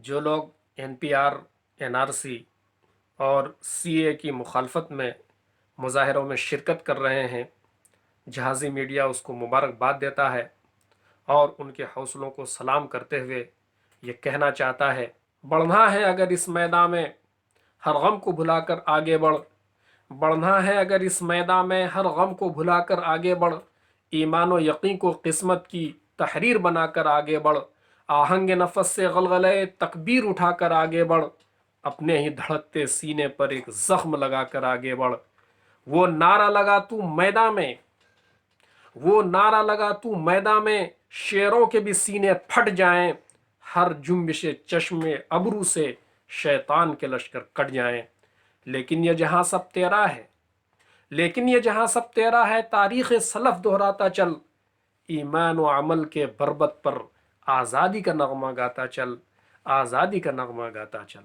جو لوگ NPR NRC اور CA کی مخالفت میں مظاہروں میں شرکت کر رہے ہیں، جہازی میڈیا اس کو مبارکباد دیتا ہے اور ان کے حوصلوں کو سلام کرتے ہوئے یہ کہنا چاہتا ہے، بڑھنا ہے اگر اس میدان میں ہر غم کو بھلا کر آگے بڑھ، بڑھنا ہے اگر اس میدان میں ہر غم کو بھلا کر آگے بڑھ، ایمان و یقین کو قسمت کی تحریر بنا کر آگے بڑھ، آہنگ نفس سے غلغلے تکبیر اٹھا کر آگے بڑھ، اپنے ہی دھڑکتے سینے پر ایک زخم لگا کر آگے بڑھ، وہ نعرہ لگا تو میدان میں، وہ نعرہ لگا تو میدان میں، شیروں کے بھی سینے پھٹ جائیں، ہر جنبش چشم ابرو سے شیطان کے لشکر کٹ جائیں، لیکن یہ جہاں سب تیرا ہے، لیکن یہ جہاں سب تیرا ہے، تاریخ سلف دہراتا چل، ایمان و عمل کے بربط پر آزادی کا نغمہ گاتا چل، آزادی کا نغمہ گاتا چل۔